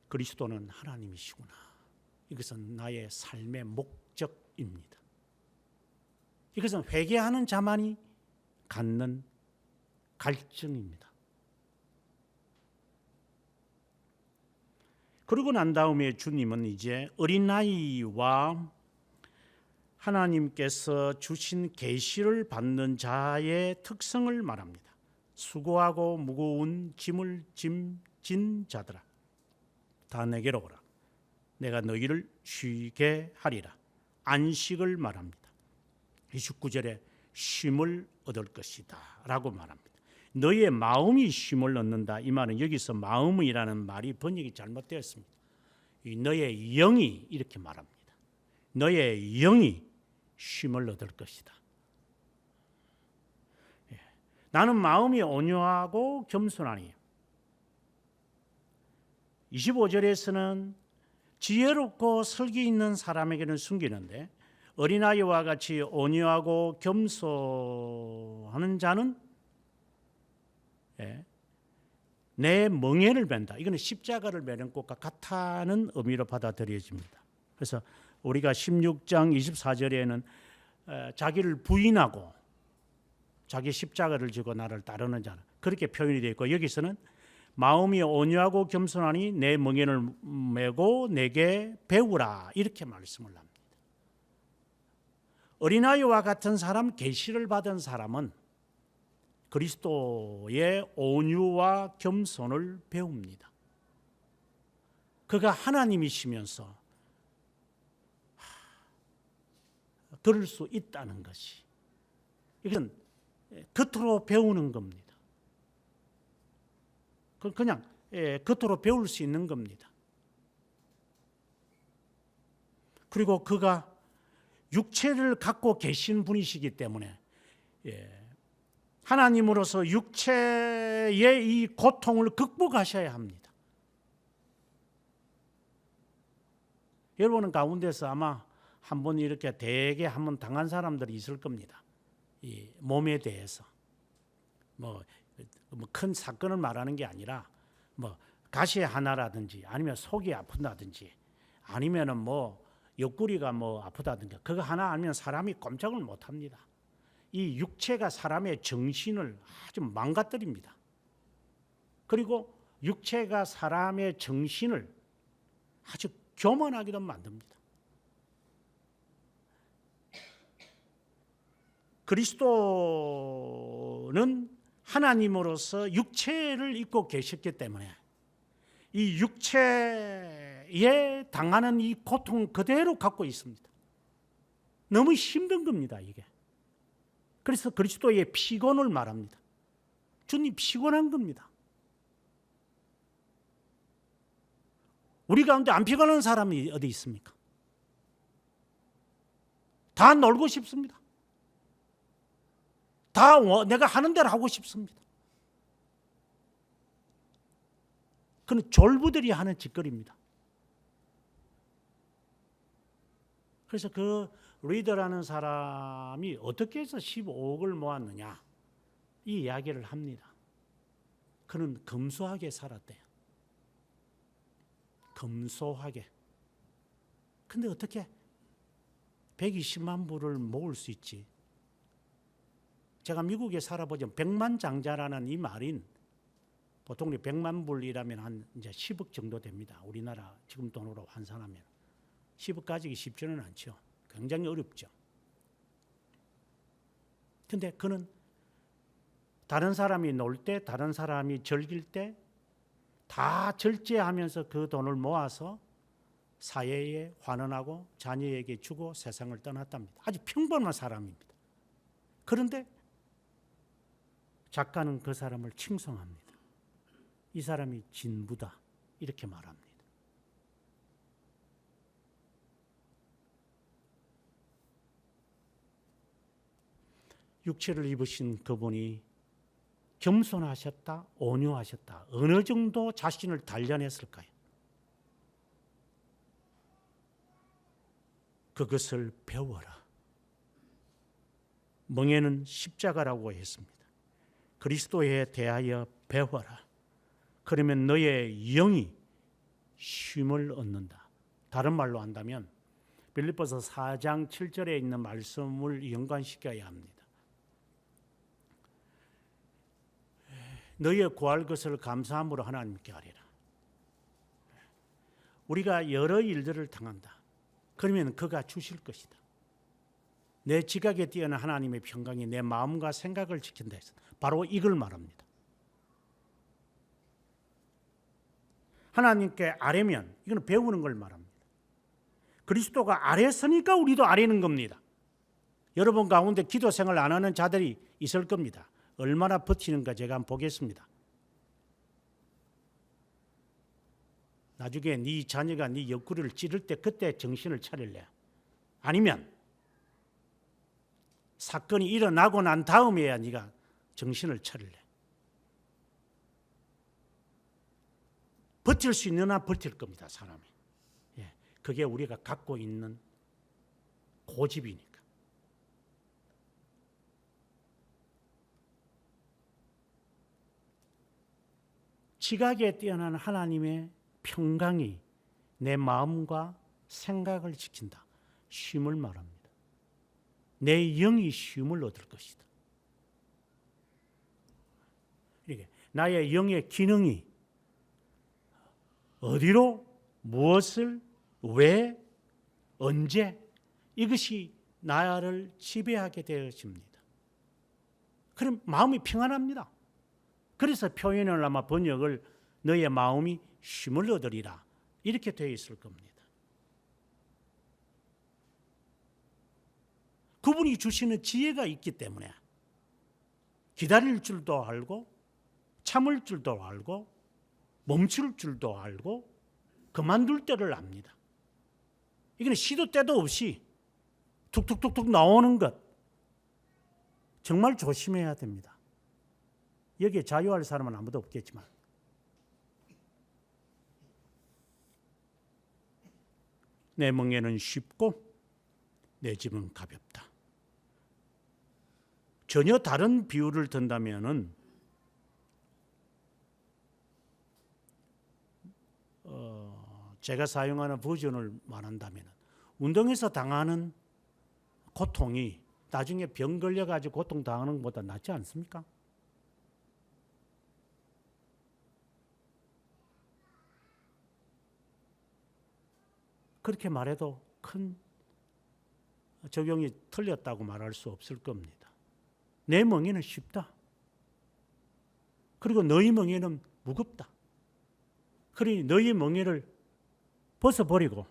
그리스도는 하나님이시구나. 이것은 나의 삶의 목적입니다. 이것은 회개하는 자만이 갖는 갈증입니다. 그러고 난 다음에 주님은 이제 어린아이와 하나님께서 주신 계시를 받는 자의 특성을 말합니다. 수고하고 무거운 짐을 짐진 자들아 다 내게로 오라. 내가 너희를 쉬게 하리라. 안식을 말합니다. 29절에 쉼을 얻을 것이다 라고 말합니다. 너의 마음이 쉼을 얻는다. 이 말은 여기서 마음이라는 말이 번역이 잘못되었습니다. 너의 영이 이렇게 말합니다. 너의 영이 쉼을 얻을 것이다. 나는 마음이 온유하고 겸손하니 25절에서는 지혜롭고 설기 있는 사람에게는 숨기는데 어린아이와 같이 온유하고 겸손하는 자는 내 멍에를 벤다. 이거는 십자가를 매는 것과 같다는 의미로 받아들여집니다. 그래서 우리가 16장 24절에는 자기를 부인하고 자기 십자가를 지고 나를 따르는 자는 그렇게 표현이 되어 있고 여기서는 마음이 온유하고 겸손하니 내 멍에를 메고 내게 배우라 이렇게 말씀을 합니다. 어린아이와 같은 사람, 계시를 받은 사람은 그리스도의 온유와 겸손을 배웁니다. 그가 하나님이시면서 그럴 수 있다는 것이, 이건 겉으로 배우는 겁니다. 그냥 겉으로 배울 수 있는 겁니다. 그리고 그가 육체를 갖고 계신 분이시기 때문에 하나님으로서 육체의 이 고통을 극복하셔야 합니다. 여러분 가운데서 아마 한번 이렇게 되게 한번 당한 사람들이 있을 겁니다. 이 몸에 대해서 뭐 큰 사건을 말하는 게 아니라 뭐 가시 하나라든지 아니면 속이 아픈다든지 아니면은 뭐 옆구리가 뭐 아프다든지 그거 하나 알면 사람이 꼼짝을 못 합니다. 이 육체가 사람의 정신을 아주 망가뜨립니다. 그리고 육체가 사람의 정신을 아주 교만하기도 만듭니다. 그리스도는 하나님으로서 육체를 입고 계셨기 때문에 이 육체에 당하는 이 고통 그대로 갖고 있습니다. 너무 힘든 겁니다, 이게. 그래서 그리스도의 피곤을 말합니다. 주님 피곤한 겁니다. 우리 가운데 안 피곤한 사람이 어디 있습니까? 다 놀고 싶습니다. 다 내가 하는 대로 하고 싶습니다. 그건 졸부들이 하는 짓거리입니다. 그래서 그 리더라는 사람이 어떻게 해서 15억을 모았느냐 이 이야기를 합니다. 그는 검소하게 살았대요. 검소하게. 근데 어떻게 120만 불을 모을 수 있지? 제가 미국에 살아보죠. 백만장자라는 이 말인 보통 우리 100만 불이라면 한 이제 10억 정도 됩니다. 우리나라 지금 돈으로 환산하면 10억 가지기 쉽지는 않죠. 굉장히 어렵죠. 근데 그는 다른 사람이 놀 때, 다른 사람이 즐길 때 다 절제하면서 그 돈을 모아서 사회에 환원하고 자녀에게 주고 세상을 떠났답니다. 아주 평범한 사람입니다. 그런데 작가는 그 사람을 칭송합니다. 이 사람이 진부다 이렇게 말합니다. 육체를 입으신 그분이 겸손하셨다, 온유하셨다. 어느 정도 자신을 단련했을까요? 그것을 배워라. 멍에는 십자가라고 했습니다. 그리스도에 대하여 배워라. 그러면 너의 영이 쉼을 얻는다. 다른 말로 한다면 빌립보서 4장 7절에 있는 말씀을 연관시켜야 합니다. 너희의 구할 것을 감사함으로 하나님께 아뢰라. 우리가 여러 일들을 당한다. 그러면 그가 주실 것이다. 내 지각에 뛰어난 하나님의 평강이 내 마음과 생각을 지킨다 해서 바로 이걸 말합니다. 하나님께 아뢰면 이건 배우는 걸 말합니다. 그리스도가 아뢰었으니까 우리도 아뢰는 겁니다. 여러분 가운데 기도 생활 안 하는 자들이 있을 겁니다. 얼마나 버티는가 제가 한번 보겠습니다. 나중에 네 자녀가 네 옆구리를 찌를 때 그때 정신을 차릴래? 아니면 사건이 일어나고 난 다음에야 네가 정신을 차릴래? 버틸 수 있는 한 버틸 겁니다, 사람이. 예, 그게 우리가 갖고 있는 고집이니까. 지각에 뛰어난 하나님의 평강이 내 마음과 생각을 지킨다. 쉼을 말합니다. 내 영이 쉼을 얻을 것이다. 이게 나의 영의 기능이 어디로, 무엇을, 왜, 언제 이것이 나를 지배하게 되어집니다. 그럼 마음이 평안합니다. 그래서 표현을 아마 번역을 너의 마음이 쉼을 얻으리라 이렇게 되어 있을 겁니다. 그분이 주시는 지혜가 있기 때문에 기다릴 줄도 알고 참을 줄도 알고 멈출 줄도 알고 그만둘 때를 압니다. 이거는 시도 때도 없이 툭툭툭툭 나오는 것 정말 조심해야 됩니다. 여기에 자유할 사람은 아무도 없겠지만 내 멍에는 쉽고 내 짐은 가볍다. 전혀 다른 비유를 든다면은 제가 사용하는 버전을 말한다면 운동에서 당하는 고통이 나중에 병 걸려가지고 고통 당하는 것보다 낫지 않습니까? 그렇게 말해도 큰 적용이 틀렸다고 말할 수 없을 겁니다. 내 멍에는 쉽다. 그리고 너희 멍에는 무겁다. 그러니 너희 멍에를 벗어버리고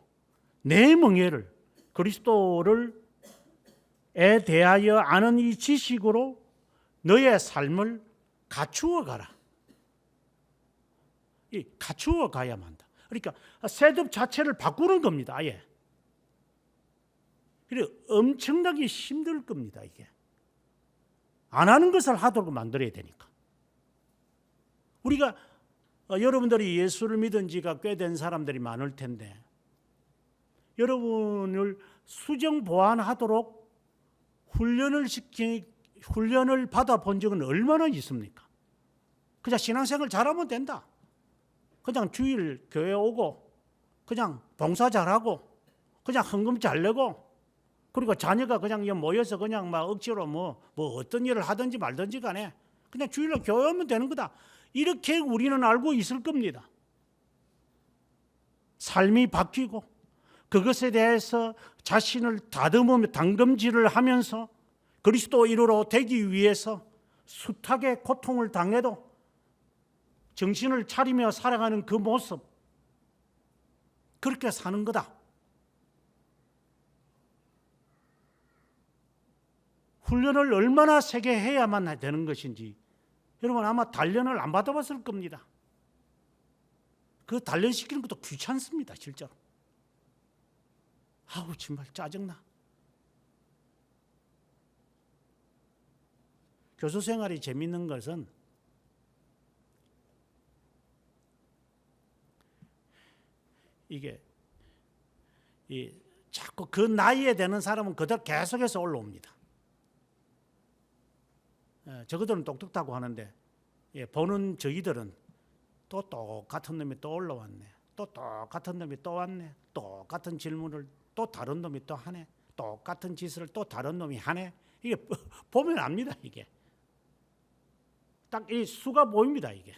내 멍에를 그리스도를 에 대하여 아는 이 지식으로 너의 삶을 갖추어 가라. 이 갖추어 가야만 한다. 그러니까 셋업 자체를 바꾸는 겁니다. 아예. 그리고 엄청나게 힘들 겁니다. 이게 안 하는 것을 하도록 만들어야 되니까. 우리가 여러분들이 예수를 믿은 지가 꽤 된 사람들이 많을 텐데 여러분을 수정 보완하도록 훈련을 받아본 적은 얼마나 있습니까? 그냥 신앙생활 잘하면 된다. 그냥 주일 교회 오고 그냥 봉사 잘하고 그냥 헌금 잘 내고 그리고 자녀가 그냥 모여서 그냥 막 억지로 뭐 어떤 일을 하든지 말든지 간에 그냥 주일날 교회 오면 되는 거다. 이렇게 우리는 알고 있을 겁니다. 삶이 바뀌고 그것에 대해서 자신을 다듬으며 당금질을 하면서 그리스도인으로 되기 위해서 숱하게 고통을 당해도 정신을 차리며 살아가는 그 모습, 그렇게 사는 거다. 훈련을 얼마나 세게 해야만 되는 것인지 여러분 아마 단련을 안 받아봤을 겁니다. 그 단련시키는 것도 귀찮습니다. 실제로. 아우 정말 짜증나. 교수 생활이 재밌는 것은 이게 자꾸 그 나이에 되는 사람은 그대로 계속해서 올라옵니다. 저거들은 똑똑하고 하는데 보는 저희들은 또 똑같은 놈이 또 올라왔네. 또 똑같은 놈이 또 왔네. 똑같은 질문을 또 다른 놈이 또 하네. 똑같은 짓을 또 다른 놈이 하네. 이게 보면 압니다. 이게 딱 이 수가 보입니다. 이게.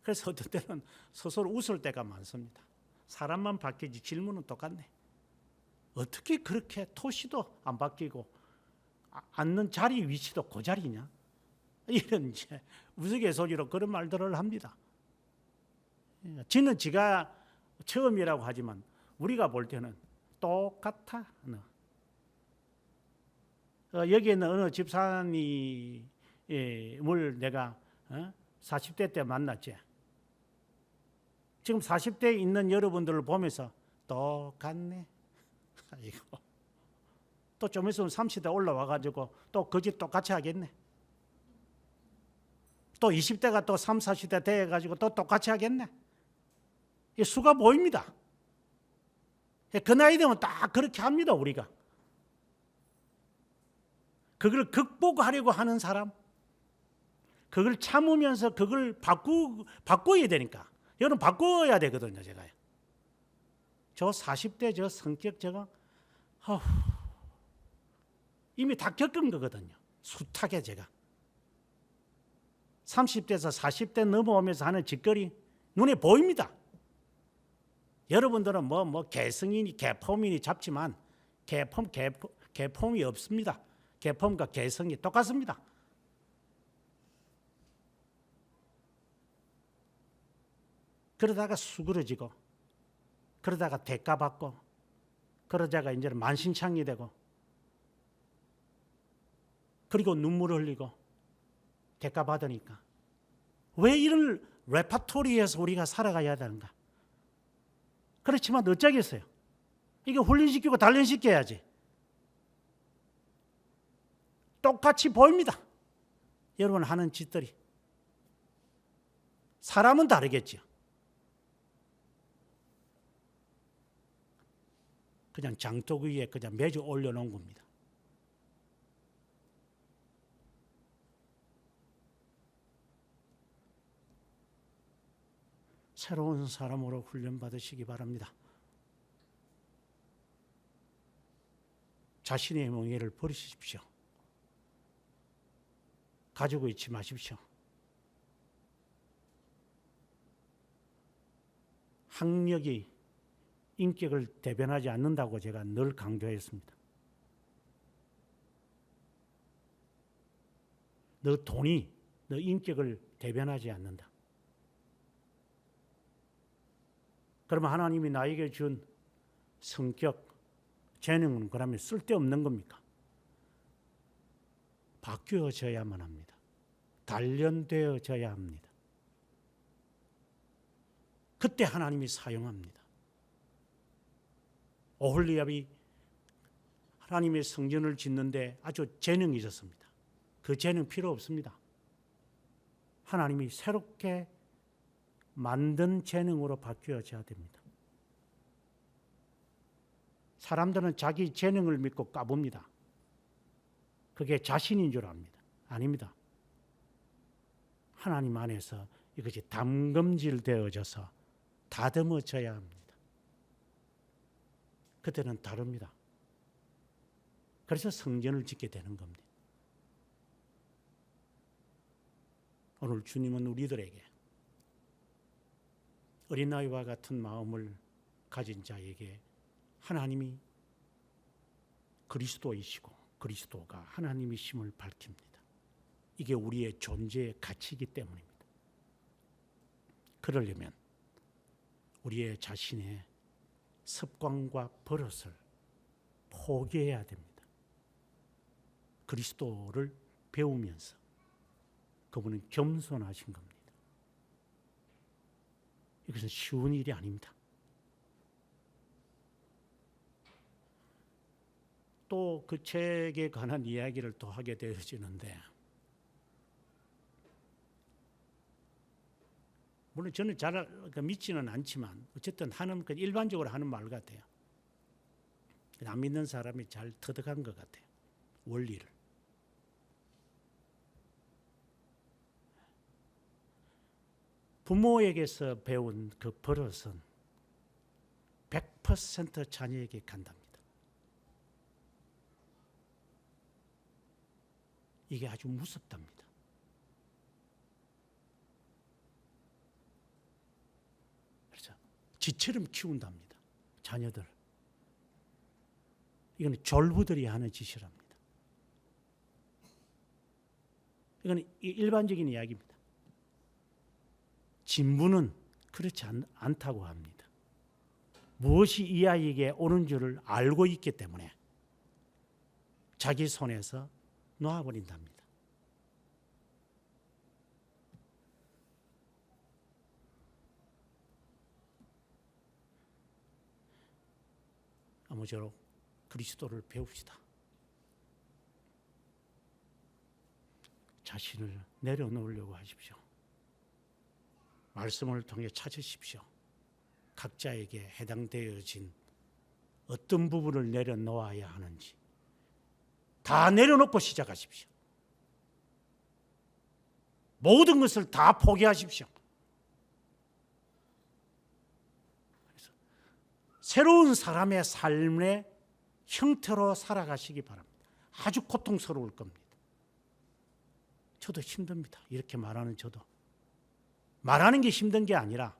그래서 어떤 때는 스스로 웃을 때가 많습니다. 사람만 바뀌지 질문은 똑같네. 어떻게 그렇게 토시도 안 바뀌고 앉는 자리 위치도 그 자리냐? 이런 이제 우스갯소리로 그런 말들을 합니다. 지는 지가 처음이라고 하지만 우리가 볼 때는 똑같아. 여기 있는 어느 집사님을 내가 40대 때 만났지. 지금 40대에 있는 여러분들을 보면서 똑같네. 아이고. 또 좀 있으면 30대 올라와가지고 또 그 집 똑같이 하겠네. 또 20대가 또 3, 40대 돼가지고 또 똑같이 하겠네. 이 수가 보입니다. 그 나이 되면 딱 그렇게 합니다. 우리가. 그걸 극복하려고 하는 사람, 그걸 참으면서 그걸 바꿔야 되니까. 여러분 바꿔야 되거든요. 제가 저 40대 저 성격 저거 이미 다 겪은 거거든요. 숱하게 제가 30대에서 40대 넘어오면서 하는 짓거리 눈에 보입니다. 여러분들은 뭐 개성이니 개폼이니 잡지만 개폼이 없습니다. 개폼과 개성이 똑같습니다. 그러다가 수그러지고 그러다가 대가받고 그러다가 이제는 만신창이 되고 그리고 눈물을 흘리고 대가 받으니까. 왜 이런 레파토리에서 우리가 살아가야 되는가? 그렇지만 어쩌겠어요. 이거 훈련시키고 단련시켜야지. 똑같이 보입니다. 여러분 하는 짓들이. 사람은 다르겠죠. 그냥 장독 위에 그냥 매주 올려놓은 겁니다. 새로운 사람으로 훈련받으시기 바랍니다. 자신의 멍에를 버리십시오. 가지고 있지 마십시오. 학력이 인격을 대변하지 않는다고 제가 늘 강조했습니다. 너 돈이 너 인격을 대변하지 않는다. 그러면 하나님이 나에게 준 성격, 재능은 그러면 쓸데없는 겁니까? 바뀌어져야만 합니다. 단련되어져야 합니다. 그때 하나님이 사용합니다. 오홀리압이 하나님의 성전을 짓는데 아주 재능이 있었습니다. 그 재능 필요 없습니다. 하나님이 새롭게 만든 재능으로 바뀌어져야 됩니다. 사람들은 자기 재능을 믿고 까봅니다. 그게 자신인 줄 압니다. 아닙니다. 하나님 안에서 이것이 담금질되어져서 다듬어져야 합니다. 그때는 다릅니다. 그래서 성전을 짓게 되는 겁니다. 오늘 주님은 우리들에게 어린아이와 같은 마음을 가진 자에게 하나님이 그리스도이시고 그리스도가 하나님이심을 밝힙니다. 이게 우리의 존재의 가치이기 때문입니다. 그러려면 우리의 자신의 습관과 버릇을 포기해야 됩니다. 그리스도를 배우면서 그분은 겸손하신 겁니다. 이것은 쉬운 일이 아닙니다. 또 그 책에 관한 이야기를 또 하게 되어지는데, 물론 저는 잘 믿지는 않지만 어쨌든 하는 그 일반적으로 하는 말 같아요. 안 믿는 사람이 잘 터득한 것 같아요. 원리를. 부모에게서 배운 그 버릇은 100% 자녀에게 간답니다. 이게 아주 무섭답니다. 그래서 지처럼 키운답니다. 자녀들. 이건 졸부들이 하는 짓이랍니다. 이건 일반적인 이야기입니다. 진부는 그렇지 않다고 합니다. 무엇이 이 아이에게 오는 줄을 알고 있기 때문에 자기 손에서 놓아버린답니다. 아무쪼록 그리스도를 배웁시다. 자신을 내려놓으려고 하십시오. 말씀을 통해 찾으십시오. 각자에게 해당되어진 어떤 부분을 내려놓아야 하는지 다 내려놓고 시작하십시오. 모든 것을 다 포기하십시오. 그래서 새로운 사람의 삶의 형태로 살아가시기 바랍니다. 아주 고통스러울 겁니다. 저도 힘듭니다. 이렇게 말하는 저도. 말하는 게 힘든 게 아니라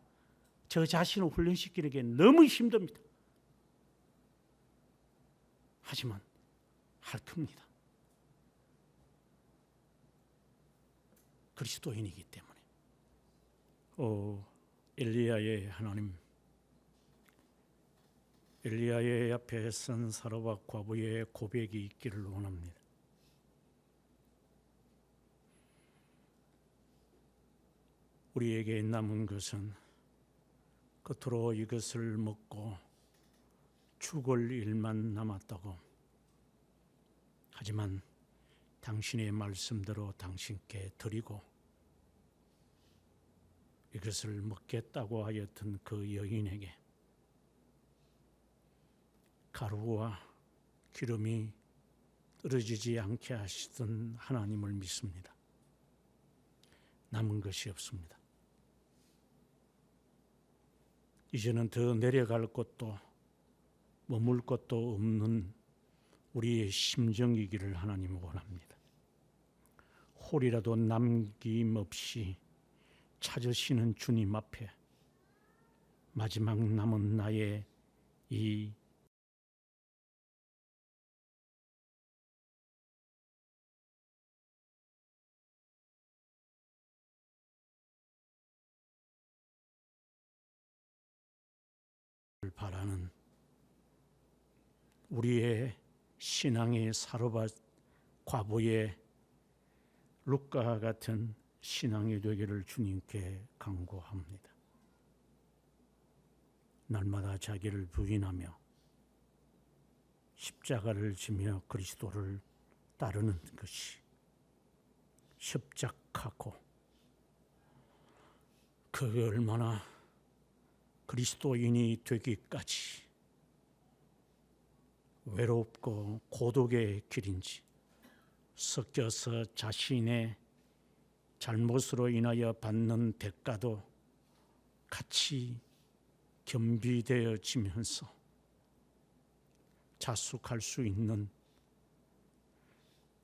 저 자신을 훈련시키는 게 너무 힘듭니다. 하지만 할 겁니다. 그리스도인이기 때문에. 엘리야의 하나님, 엘리야의 앞에 선 사로와 과부의 고백이 있기를 원합니다. 우리에게 남은 것은 겉으로 이것을 먹고 죽을 일만 남았다고. 하지만 당신의 말씀대로 당신께 드리고 이것을 먹겠다고 하였던 그 여인에게 가루와 기름이 떨어지지 않게 하시던 하나님을 믿습니다. 남은 것이 없습니다. 이제는 더 내려갈 곳도 머물 곳도 없는 우리의 심정이기를 하나님 원합니다. 홀이라도 남김없이 찾으시는 주님 앞에 마지막 남은 나의 이 바라는 우리의 신앙의 사로밭 과부의 룻과 같은 신앙이 되기를 주님께 간구합니다. 날마다 자기를 부인하며 십자가를 지며 그리스도를 따르는 것이 협작하고 그 얼마나 그리스도인이 되기까지 외롭고 고독의 길인지 섞여서 자신의 잘못으로 인하여 받는 대가도 같이 겸비되어지면서 자숙할 수 있는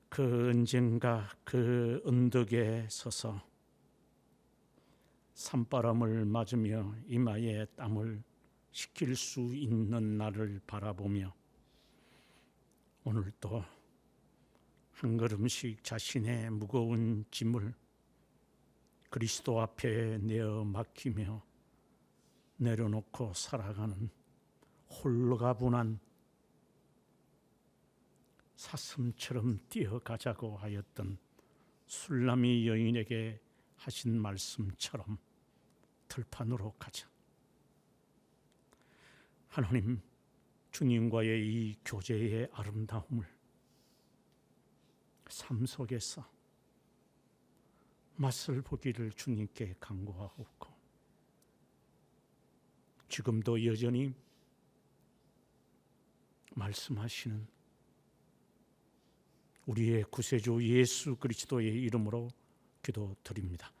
그 언젠가 그 언덕에 서서 산바람을 맞으며 이마에 땀을 식힐 수 있는 나를 바라보며 오늘도 한 걸음씩 자신의 무거운 짐을 그리스도 앞에 내어 맡기며 내려놓고 살아가는 홀가분한 사슴처럼 뛰어가자고 하였던 술람이 여인에게 하신 말씀처럼 들판으로 가자. 하나님, 주님과의 이 교제의 아름다움을 삶 속에서 맛을 보기를 주님께 간구하옵고 지금도 여전히 말씀하시는 우리의 구세주 예수 그리스도의 이름으로 기도드립니다.